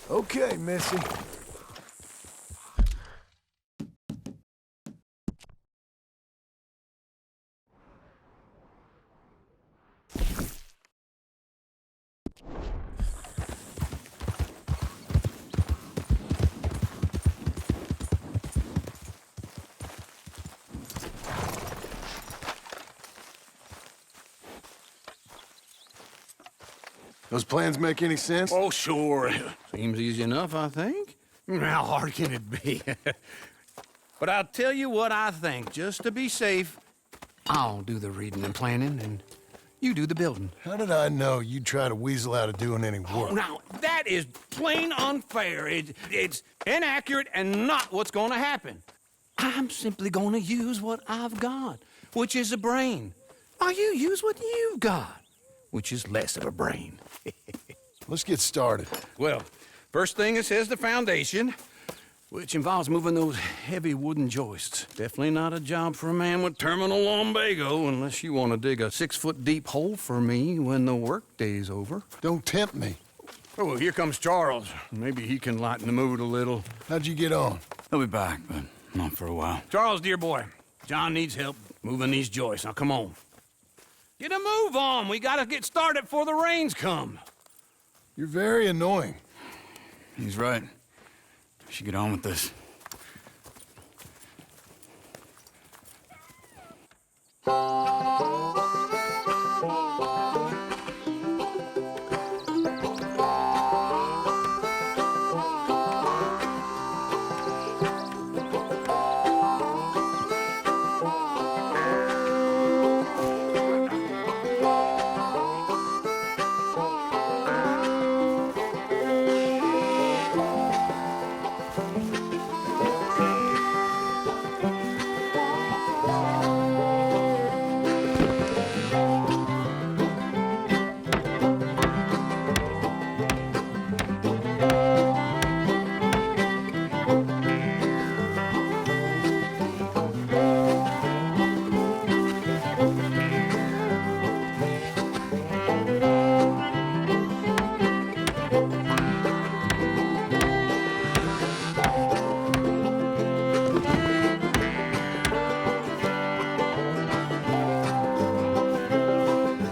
Okay, Missy. Those plans make any sense? Oh, sure. Seems easy enough, I think. How hard can it be? But I'll tell you what I think. Just to be safe, I'll do the reading and planning, and you do the building. How did I know you'd try to weasel out of doing any work? Oh, now, that is plain unfair. It's inaccurate and not what's going to happen. I'm simply going to use what I've got, which is a brain. While you use what you've got, which is less of a brain. Let's get started. Well, first thing it says the foundation, which involves moving those heavy wooden joists. Definitely not a job for a man with terminal lumbago unless you want to dig a 6-foot deep hole for me when the workday's over. Don't tempt me. Oh, here comes Charles. Maybe he can lighten the mood a little. How'd you get on? He'll be back, but not for a while. Charles, dear boy, John needs help moving these joists. Now, come on. Get a move on. We gotta get started before the rains come. You're very annoying. He's right. We should get on with this.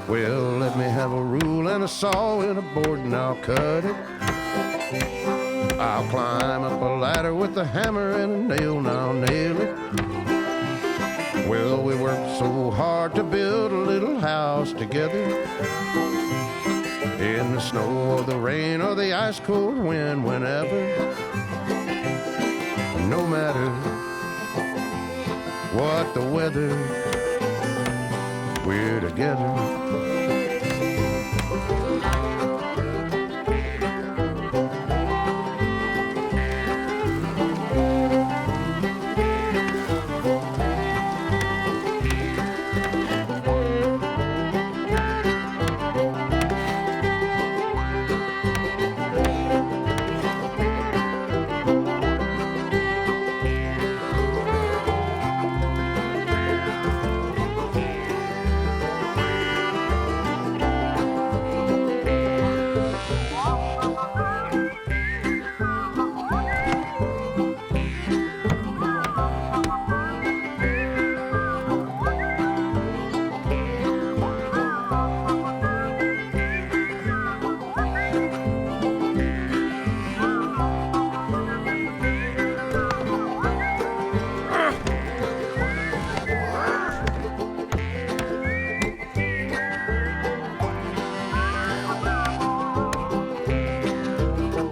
Well, let me have a rule and a saw and a board and I'll cut it. I'll climb up a ladder with a hammer and a nail and I'll nail it. Well, we worked so hard to build a little house together. In the snow or the rain or the ice cold wind, whenever. No matter what the weather, we're together.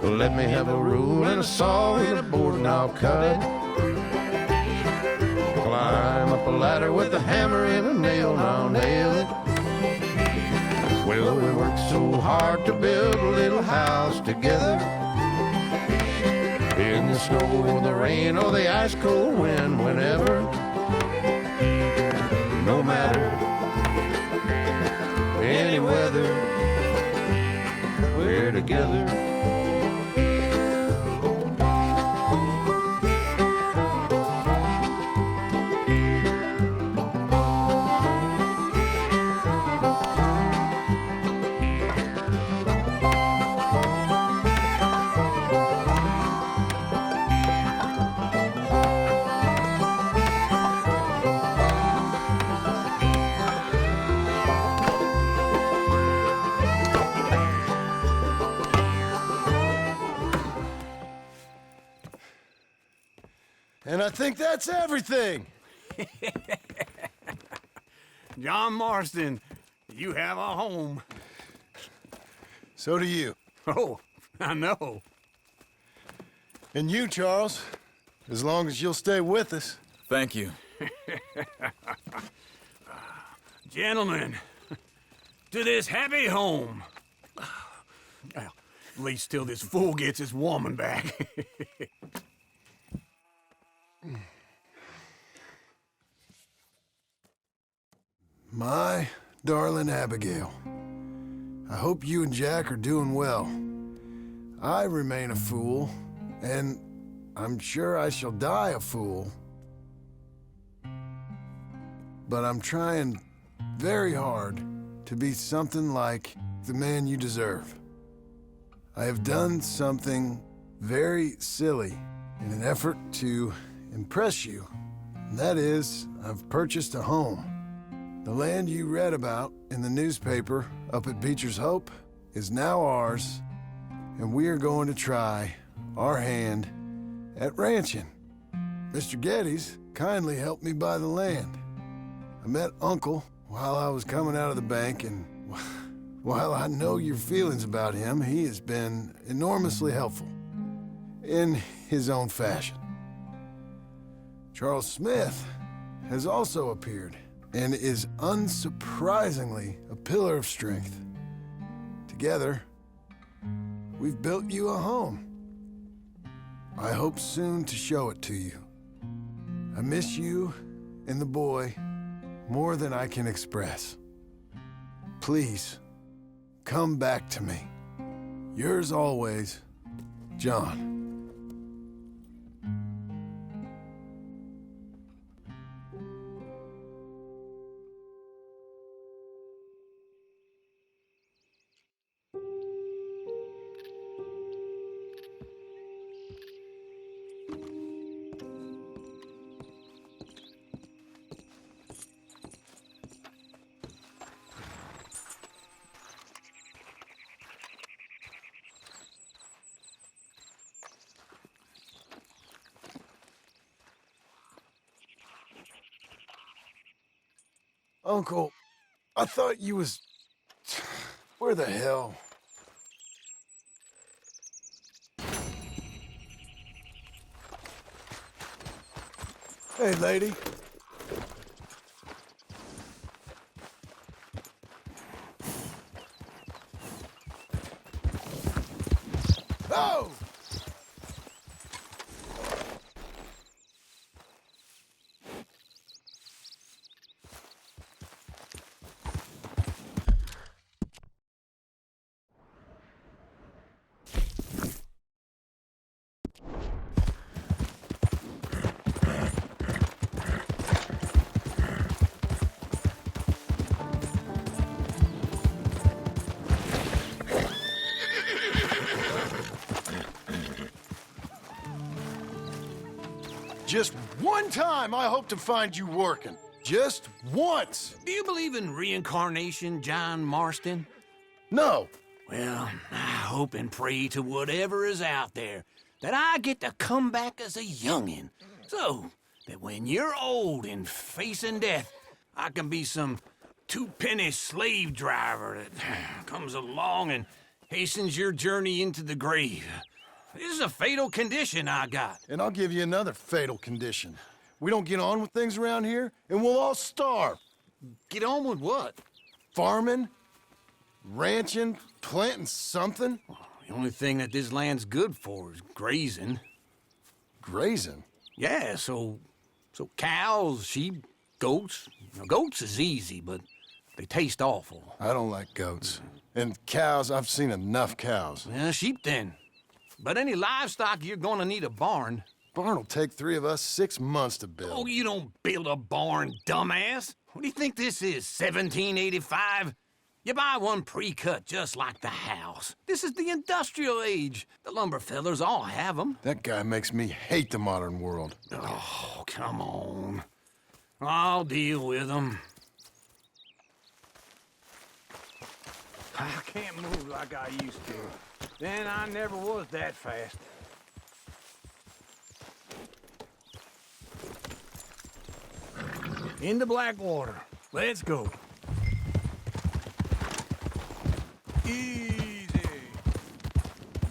Let me have a rule and a saw and a board and I'll cut it. Climb up a ladder with a hammer and a nail and I'll nail it. Well, we worked so hard to build a little house together. In the snow or the rain or the ice cold wind, whenever. No matter any weather, we're together. And I think that's everything. John Marston, you have a home. So do you. Oh, I know. And you, Charles. As long as you'll stay with us. Thank you. Gentlemen, to this happy home. Well, at least till this fool gets his woman back. My darling Abigail, I hope you and Jack are doing well. I remain a fool, and I'm sure I shall die a fool. But I'm trying very hard to be something like the man you deserve. I have done something very silly in an effort to impress you. And that is, I've purchased a home. The land you read about in the newspaper up at Beecher's Hope is now ours, and we are going to try our hand at ranching. Mr. Geddes kindly helped me buy the land. I met Uncle while I was coming out of the bank, and while I know your feelings about him, he has been enormously helpful in his own fashion. Charles Smith has also appeared and is unsurprisingly a pillar of strength. Together, we've built you a home. I hope soon to show it to you. I miss you and the boy more than I can express. Please, come back to me. Yours always, John. Uncle, I thought you was... Where the hell? Hey, lady. Oh! Just one time I hope to find you working. Just once. Do you believe in reincarnation, John Marston? No. Well, I hope and pray to whatever is out there that I get to come back as a youngin', so that when you're old and facing death, I can be some two-penny slave driver that comes along and hastens your journey into the grave. This is a fatal condition I got. And I'll give you another fatal condition. We don't get on with things around here, and we'll all starve. Get on with what? Farming, ranching, planting something. The only thing that this land's good for is grazing. Grazing. Yeah, so cows, sheep, goats. Now, goats is easy, but they taste awful. I don't like goats. And cows, I've seen enough cows. Well, sheep then. But any livestock, you're gonna need a barn. Barn will take 3 of us 6 months to build. Oh, you don't build a barn, dumbass. What do you think this is, 1785? You buy one pre-cut just like the house. This is the industrial age. The lumber fellers all have them. That guy makes me hate the modern world. Oh, come on. I'll deal with them. I can't move like I used to. Then I never was that fast. into Blackwater. Let's go. Easy.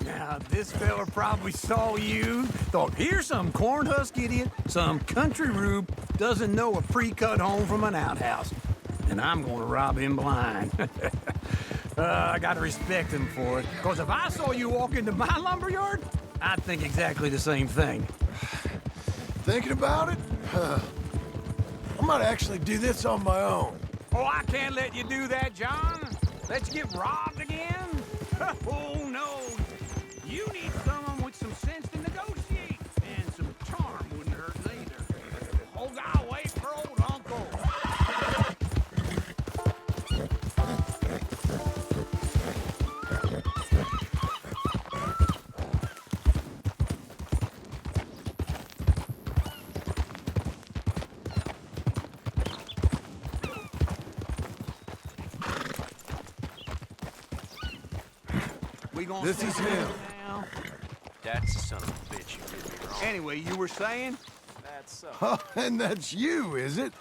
Now, this fella probably saw you, thought, here's some cornhusk idiot, some country rube, doesn't know a pre-cut home from an outhouse. And I'm gonna rob him blind. I gotta respect him for it, because if I saw you walk into my lumberyard, I'd think exactly the same thing. Thinking about it? I might actually do this on my own. Oh, I can't let you do that, John. Let you get robbed again? Oh, no. You need someone with some sense to negotiate. And some charm wouldn't hurt neither. Oh, God, wait for old Uncle. This is him. Now? That's the son of a bitch you did me wrong. Anyway, you were saying? That's so. Oh, and that's you, is it?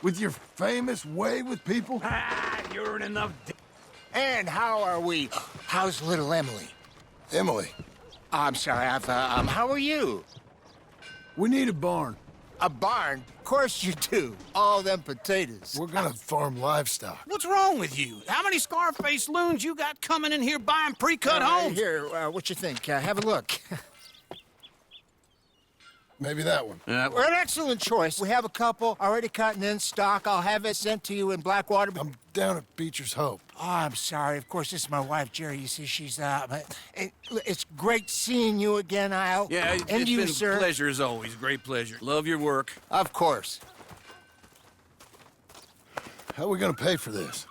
With your famous way with people? Ah, you're in enough. And how are we? How's little Emily? Emily, I'm sorry, how are you? we need a barn. A barn? Of course you do. All them potatoes. We're gonna farm livestock. What's wrong with you? How many Scarface loons you got coming in here buying pre-cut homes? Here, what you think? Have a look. Maybe that one. We're an excellent choice. We have a couple already cut and in stock. I'll have it sent to you in Blackwater. I'm down at Beecher's Hope. Oh, I'm sorry. Of course, this is my wife, Jerry. You see, she's, it's great seeing you again, Al. Yeah, it's and you, been sir. a pleasure as always. Great pleasure. Love your work. Of course. How are we gonna pay for this?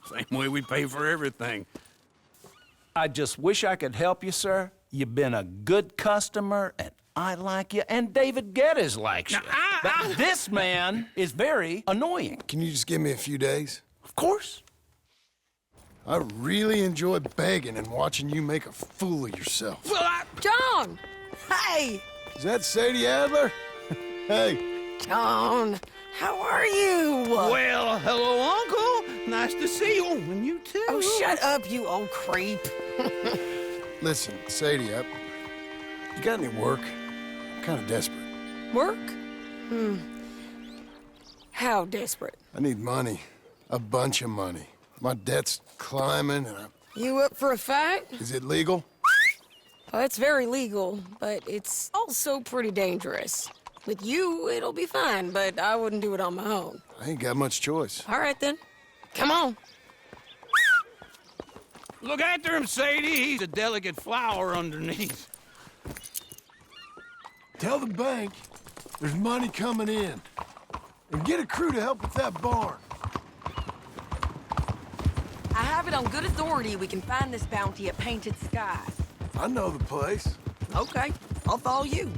Same way we pay for everything. I just wish I could help you, sir. You've been a good customer, and I like you, and David Geddes likes you. But this man is very annoying. Can you just give me a few days? Of course. I really enjoy begging and watching you make a fool of yourself. John! Hey! Is that Sadie Adler? Hey, John, how are you? Well, hello, Uncle. Nice to see you. And you too. Oh, shut up, you old creep. listen, Sadie, you got any work? I'm kind of desperate. Work? How desperate? I need money. A bunch of money. My debt's climbing, and You up for a fight? is it legal? Well, it's very legal, but it's also pretty dangerous. With you, it'll be fine, but I wouldn't do it on my own. I ain't got much choice. All right, then. Come on. Look after him, Sadie. He's a delicate flower underneath. Tell the bank there's money coming in. And get a crew to help with that barn. I have it on good authority we can find this bounty at Painted Skies. I know the place. Okay, I'll follow you.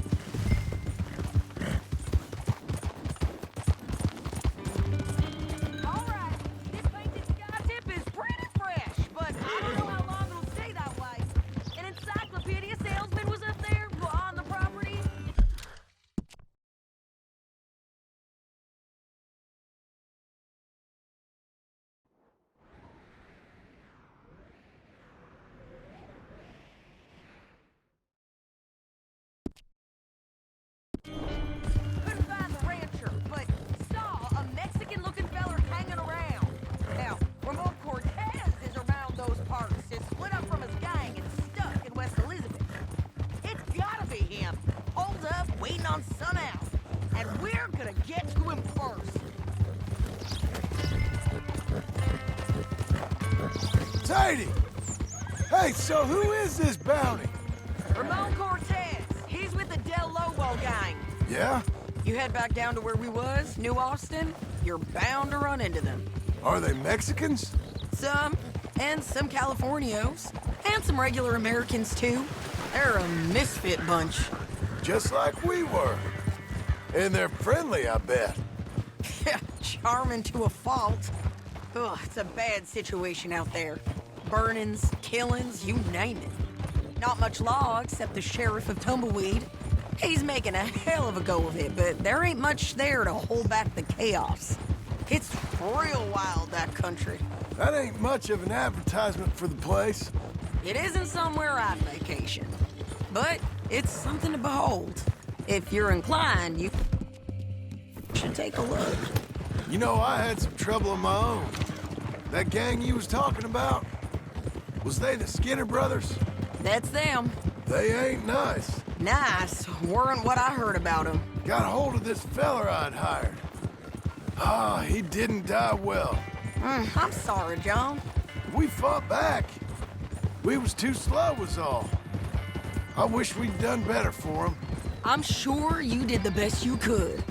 All right, this Painted Sky tip is pretty fresh, but I don't know how long it'll stay that way. An encyclopedia salesman was up there on the property. Couldn't find the rancher, but saw a Mexican-looking feller hanging around. Now, Ramon Cortez is around those parts. Is split up from his gang and stuck in West Elizabeth. It's gotta be him. Holed up, waiting on sunout. And we're gonna get to him first. Sadie! Hey, so who is this bounty? Ramon Cortez. He's with the Del Lobo gang. Yeah? You head back down to where we was, New Austin, you're bound to run into them. Are they Mexicans? Some, and some Californios, and some regular Americans too. They're a misfit bunch. Just like we were. And they're friendly, I bet. Yeah, charming to a fault. Ugh, it's a bad situation out there. Burnings, killings, you name it. Not much law except the sheriff of Tumbleweed. He's making a hell of a go of it, but there ain't much there to hold back the chaos. It's real wild, that country. That ain't much of an advertisement for the place. It isn't somewhere I'd vacation, but it's something to behold. If you're inclined, you should take a look. You know, I had some trouble of my own. That gang you was talking about, was they the Skinner brothers? That's them. They ain't nice. Nice weren't what I heard about them. Got a hold of this feller I'd hired. Ah, he didn't die well. I'm sorry, John. We fought back. We was too slow was all. I wish we'd done better for him. I'm sure you did the best you could.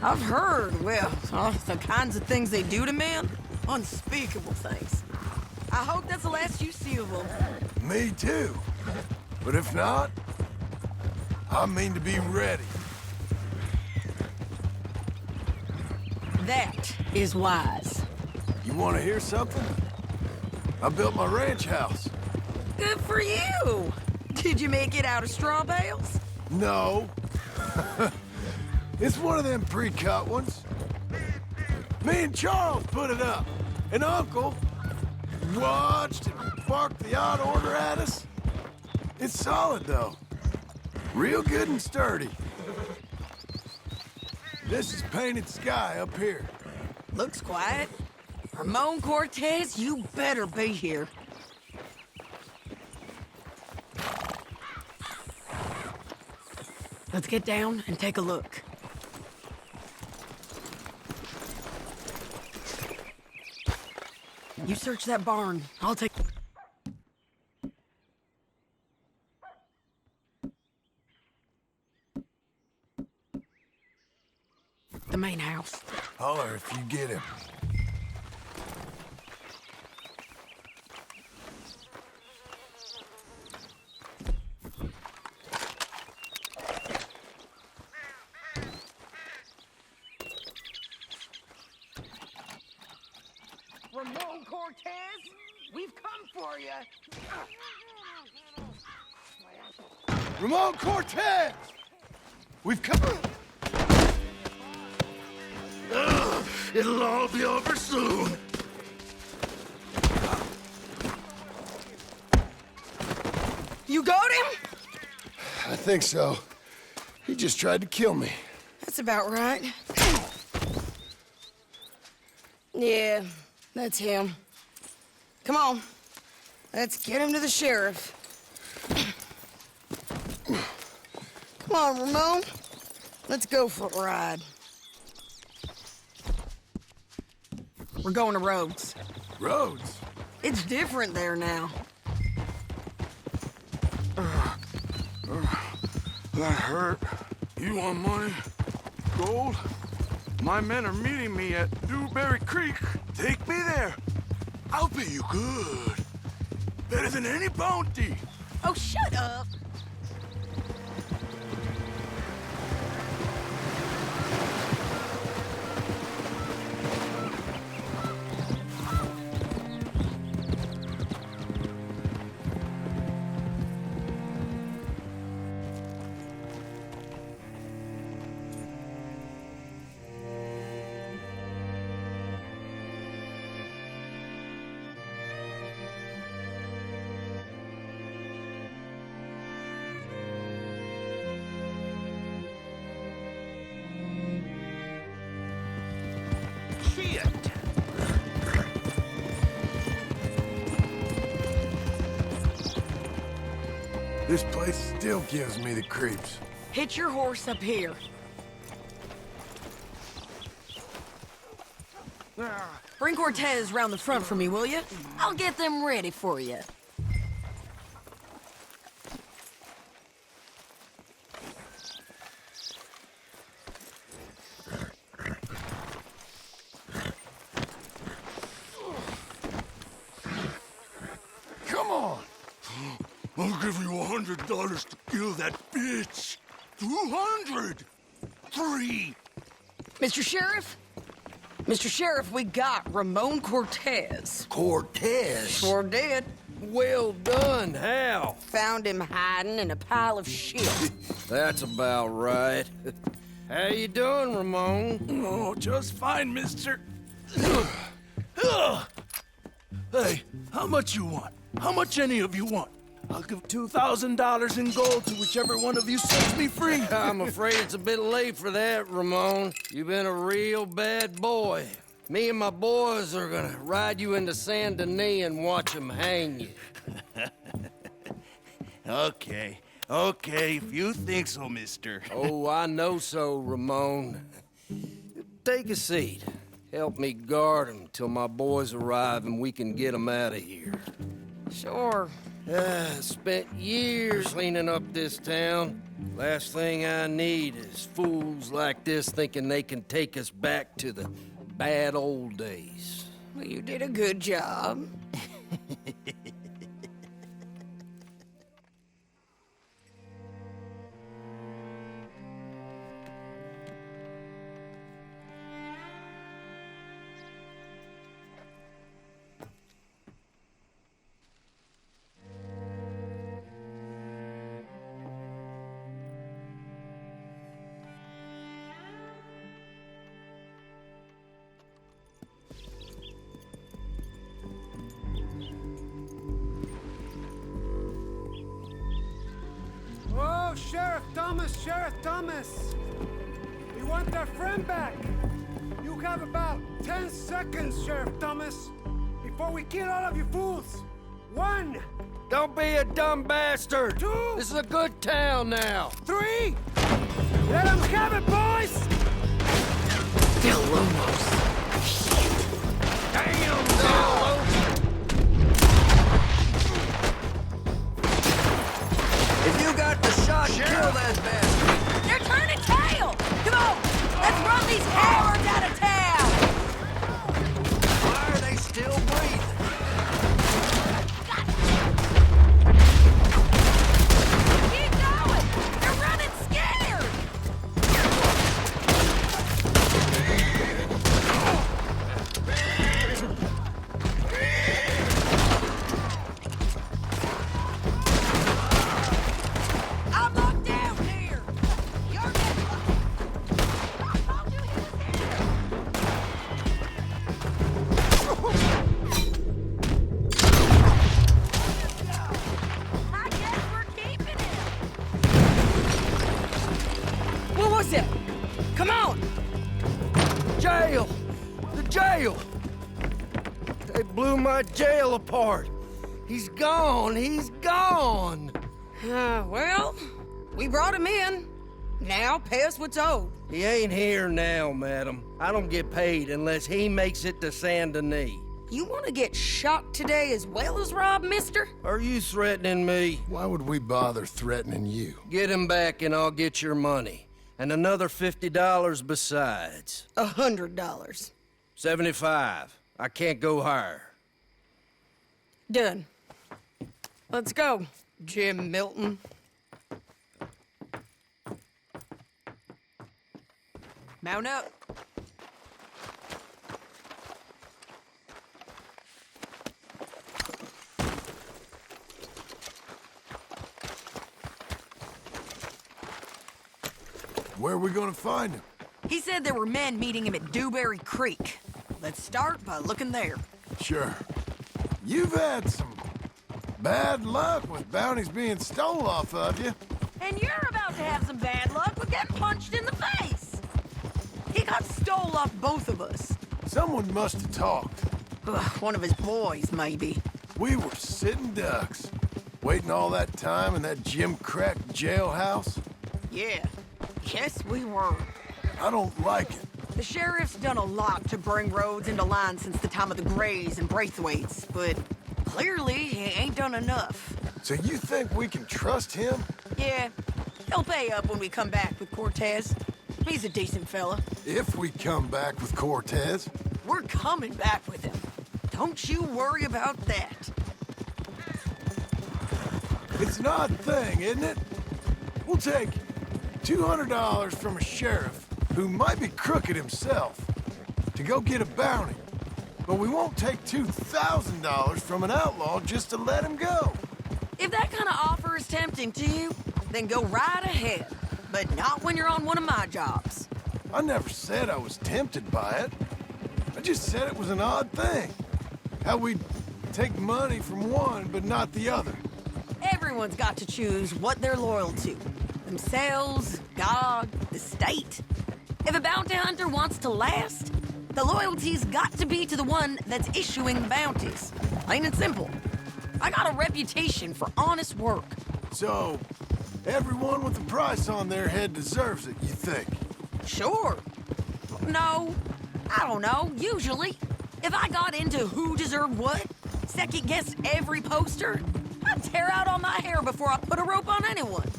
I've heard, well, the kinds of things they do to men. Unspeakable things. I hope that's the last you see of them. Me too. But if not, I mean to be ready. That is wise. You want to hear something? I built my ranch house. Good for you. Did you make it out of straw bales? No. It's one of them pre-cut ones. Me and Charles put it up. And Uncle watched and barked the odd order at us. It's solid, though. Real good and sturdy. This is Painted Sky up here. Looks quiet. Ramon Cortez, you better be here. Let's get down and take a look. You search that barn. I'll take... the main house. Holler if you get him. Ramon Cortez, we've come for you. Ramon Cortez! We've come... It'll all be over soon. You got him? I think so. He just tried to kill me. That's about right. Yeah, that's him. Come on. Let's get him to the sheriff. Come on, Ramon. Let's go for a ride. We're going to Rhodes. Rhodes? It's different there now. That hurt. You want money? Gold? My men are meeting me at Dewberry Creek. Take me there. I'll pay you good. Better than any bounty. Oh, shut up. This place still gives me the creeps. Hitch your horse up here. Bring Cortez round the front for me, will you? I'll get them ready for you. Come on! I'll give you $100 to kill that bitch. 200. 3. Mr. Sheriff? Mr. Sheriff, we got Ramon Cortez. Cortez? Sure did. Well done, Hal. Found him hiding in a pile of shit. That's about right. How you doing, Ramon? Oh, just fine, mister. Hey, how much you want? How much any of you want? I'll give $2,000 in gold to whichever one of you sets me free. I'm afraid it's a bit late for that, Ramon. You've been a real bad boy. Me and my boys are gonna ride you into Saint Denis and watch them hang you. Okay, if you think so, mister. Oh, I know so, Ramon. Take a seat. Help me guard them till my boys arrive and we can get them out of here. Sure. Spent years cleaning up this town. Last thing I need is fools like this thinking they can take us back to the bad old days. Well, you did a good job. Oh, Sheriff Thomas! We want our friend back! You have about 10 seconds, Sheriff Thomas, before we kill all of you fools! 1! Don't be a dumb bastard! 2! This is a good town now! 3! Let them have it, boys! Del Lomos. Damn, Del! If you got the shot, kill that bastard. They're turning tail. Come on, let's run these cowards out of town. Why are they still breathing? Keep going. They're running scared. I'm locked down here. You're getting I told you he was here. I guess we're keeping him. What was it? Come on! Jail! The jail! They blew my jail apart. He's gone! He's gone! Well, we brought him in. Now pay us what's owed. He ain't here now, madam. I don't get paid unless he makes it to Saint Denis. You want to get shot today as well as Rob, mister? Are you threatening me? Why would we bother threatening you? Get him back and I'll get your money. And another $50 besides. $100. 75. I can't go higher. Done. Let's go, Jim Milton. Mount up. Where are we gonna find him? He said there were men meeting him at Dewberry Creek. Let's start by looking there. Sure. You've had some bad luck with bounties being stole off of you. And you're about to have some bad luck with getting punched in the face. He got stole off both of us. Someone must have talked. Ugh, one of his boys, maybe. We were sitting ducks, waiting all that time in that Jim Crack jailhouse. Yeah. Yes, we were. I don't like it. The sheriff's done a lot to bring roads into line since the time of the Grays and Braithwaites, but clearly he ain't done enough. So you think we can trust him? Yeah, he'll pay up when we come back with Cortez. He's a decent fella. If we come back with Cortez. We're coming back with him. Don't you worry about that. It's an odd thing, isn't it? We'll take $200 from a sheriff who might be crooked himself to go get a bounty. but we won't take $2,000 from an outlaw just to let him go. If that kind of offer is tempting to you, then go right ahead. But not when you're on one of my jobs. I never said I was tempted by it. I just said it was an odd thing. How we'd take money from one, but not the other. Everyone's got to choose what they're loyal to. Themselves, God, the state. If a bounty hunter wants to last, the loyalty's got to be to the one that's issuing the bounties. Plain and simple. I got a reputation for honest work. So, everyone with a price on their head deserves it, you think? Sure. No, I don't know, usually. If I got into who deserved what, second-guessed every poster, I'd tear out all my hair before I put a rope on anyone.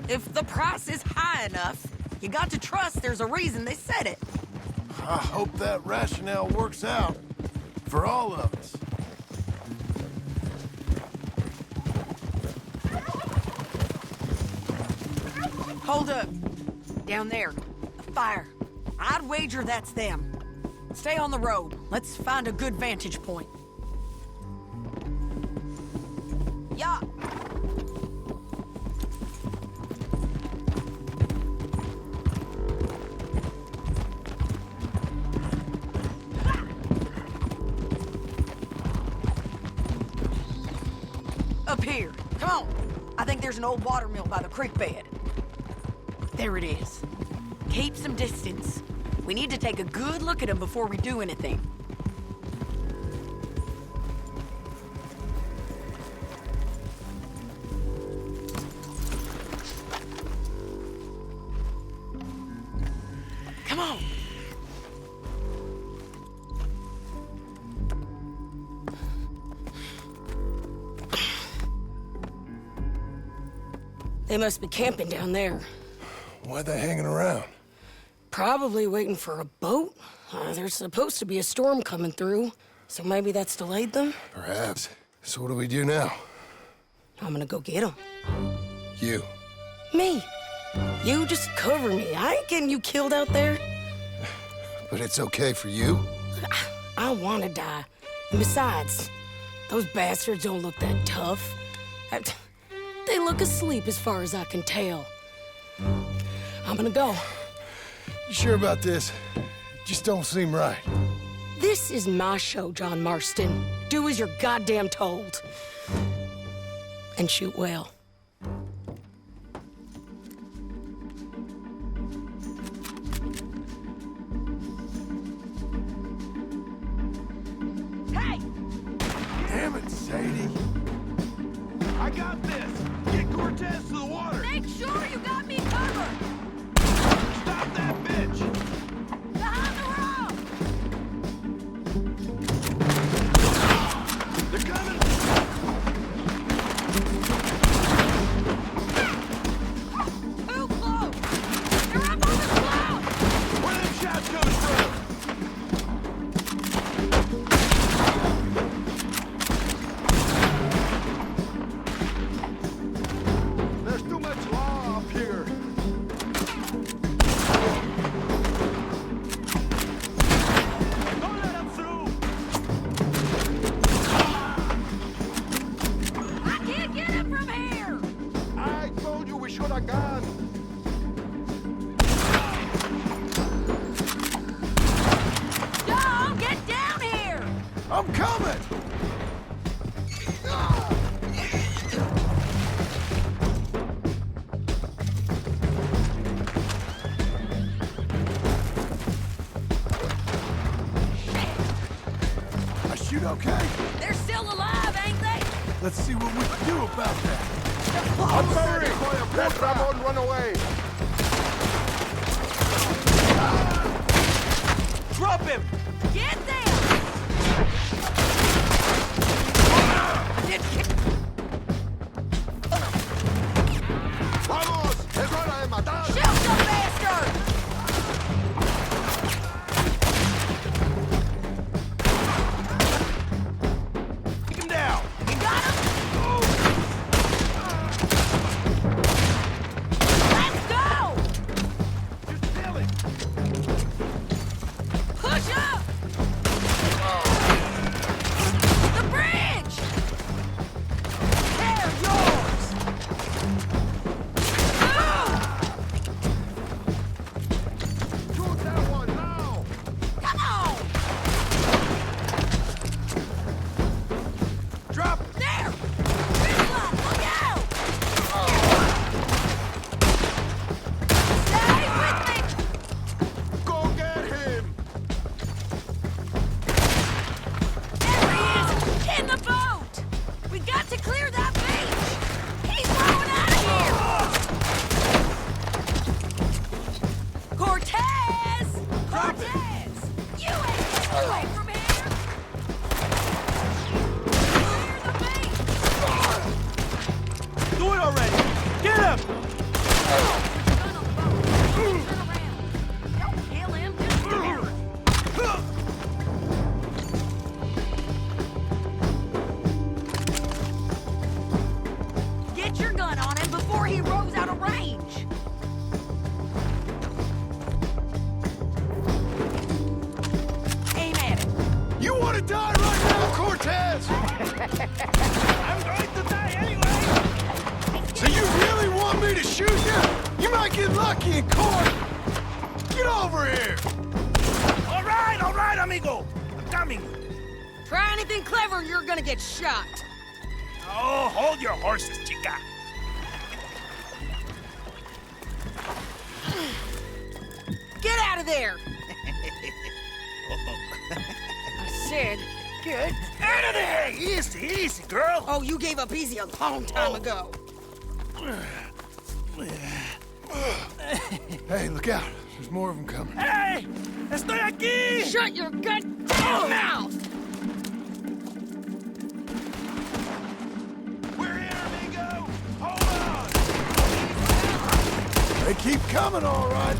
If the price is high enough, you got to trust there's a reason they said it. I hope that rationale works out for all of us. Hold up. Down there. A fire. I'd wager that's them. Stay on the road. Let's find a good vantage point. Yeah. Up here. Come on. I think there's an old water mill by the creek bed. There it is. Keep some distance. We need to take a good look at him before we do anything. Come on. They must be camping down there. Why are they hanging around? Probably waiting for a boat. There's supposed to be a storm coming through, so maybe that's delayed them? Perhaps. So what do we do now? I'm gonna go get them. You. Me. You just cover me. I ain't getting you killed out there. But it's okay for you? I wanna die. And besides, those bastards don't look that tough. They look asleep as far as I can tell. I'm gonna go. You sure about this? Just don't seem right. This is my show, John Marston. Do as you're goddamn told. And shoot well. Hey! Damn it, Sadie. I got this. Get Cortez to the water. Make sure you got me covered! Stop that bitch. Behind the rock! They're coming. Too close! They're up on the cloud! Where are them shots coming from? There's too much law up here. Don't let them through. I can't get him from here! I told you we should have gone. John, get down here! I'm coming! I shoot okay? They're still alive, ain't they? Let's see what we can do about that. I'm sorry. Let Ramon run away. Drop him! Get them! Vamos, es hora de matar. Shoot the bastard! Take him down! You got him? Let's go! Just kill him. Push up! Lucky and Court! Get over here! All right, amigo. I'm coming. Try anything clever and you're gonna get shot. Oh, hold your horses, chica. Get out of there! I said, get Out of there! Easy, easy, girl. Oh, you gave up easy a long time ago. Hey, look out. There's more of them coming. Hey! Estoy aquí! Shut your goddamn mouth! We're here, amigo! Hold on! They keep coming, all right.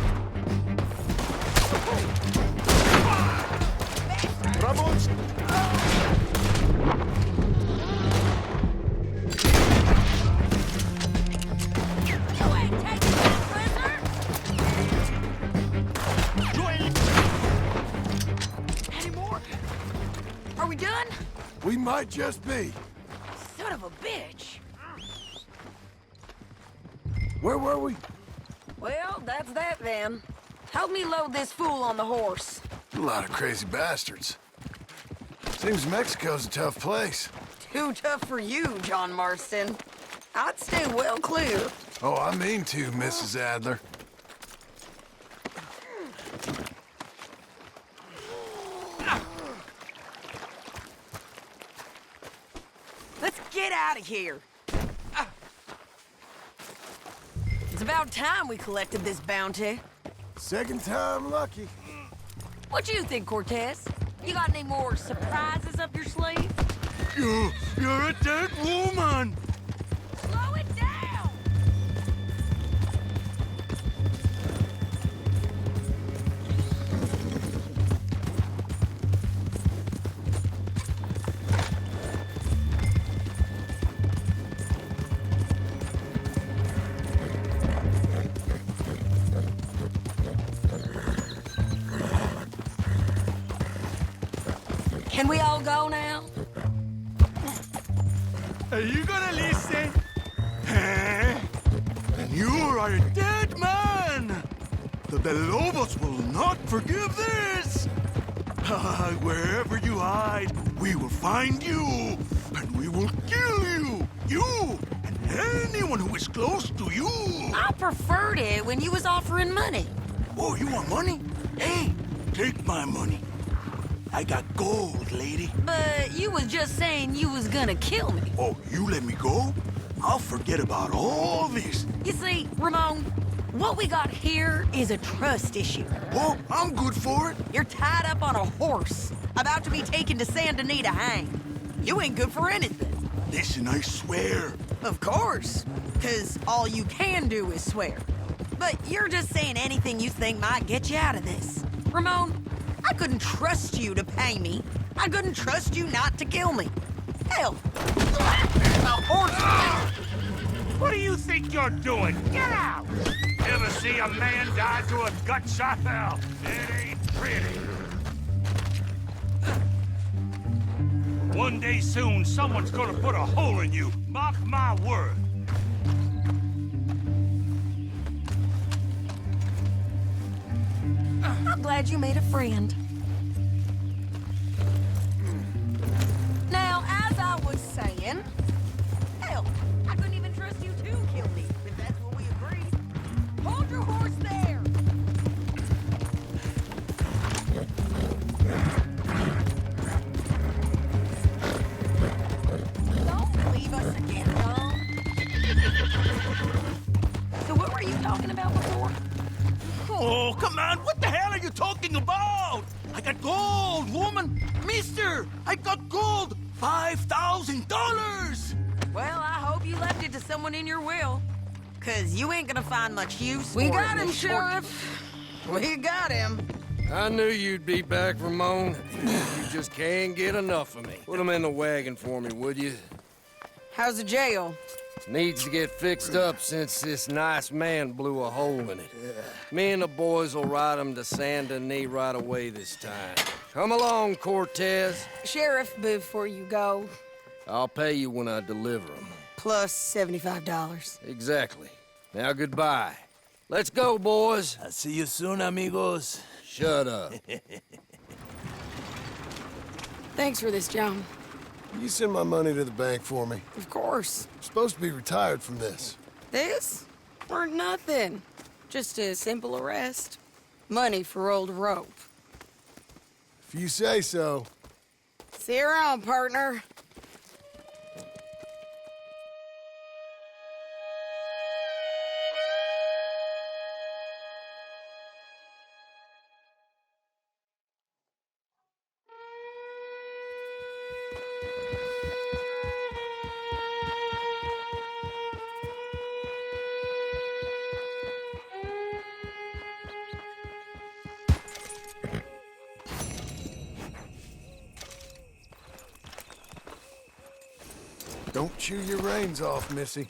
Vamos! You ain't taking no prisoner! Any more? Are we done? We might just be. Son of a bitch. Where were we? Well, that's that then. Help me load this fool on the horse. A lot of crazy bastards. Seems Mexico's a tough place. Too tough for you, John Marston. I'd stay well clear. Oh, I mean to, Mrs. Adler. Let's get out of here. It's about time we collected this bounty. Second time lucky. What you think, Cortez? You got any more surprises up your sleeve? You're a dead woman! Slow it down! Can we all go now? Are you gonna listen? Huh? And you are a dead man! The Lobos will not forgive this! Wherever you hide, we will find you, and we will kill you! You, and anyone who is close to you! I preferred it when you was offering money. Oh, you want money? Hey, take my money. I got gold, lady. But you was just saying you was gonna kill me. Oh, you let me go? I'll forget about all this. You see, Ramon, what we got here is a trust issue. Oh, I'm good for it. You're tied up on a horse, about to be taken to Saint Denis to hang. You ain't good for anything. Listen, I swear. Of course, because all you can do is swear. But you're just saying anything you think might get you out of this. Ramon, I couldn't trust you to pay me. I couldn't trust you not to kill me. Hell, a horse. What do you think you're doing? Get out! Ever see a man die to a gut shot? Well, it ain't pretty. One day soon, someone's gonna put a hole in you. Mark my word. I'm glad you made a friend. Now, as I was saying, hell, I couldn't even trust you to kill me, if that's what we agreed. Hold your horse there! Don't leave us again, Tom. So what were you talking about before? Oh, come on. What the hell are you talking about? I got gold, woman. Mister, I got gold. $5,000. Well, I hope you left it to someone in your will. Cause you ain't gonna find much use We for got it, him, Miss Sheriff. We got him. I knew you'd be back, Ramon. You just can't get enough of me. Put him in the wagon for me, would you? How's the jail? Needs to get fixed up since this nice man blew a hole in it. Me and the boys will ride him to Saint Denis right away this time. Come along, Cortez. Sheriff, before you go, I'll pay you when I deliver him. plus $75. Exactly. Now, goodbye. Let's go, boys. I'll see you soon, amigos. Shut up. Thanks for this, John. You send my money to the bank for me. Of course. I'm supposed to be retired from this. This? Weren't nothing. Just a simple arrest. Money for old rope. If you say so. See you around, partner. Don't chew your reins off, Missy.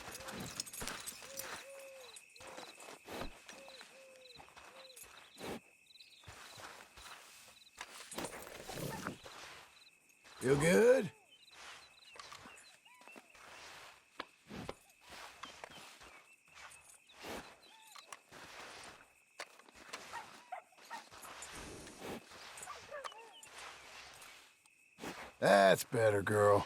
Feel good? That's better, girl.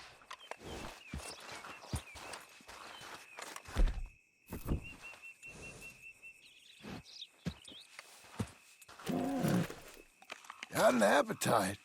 Got an appetite.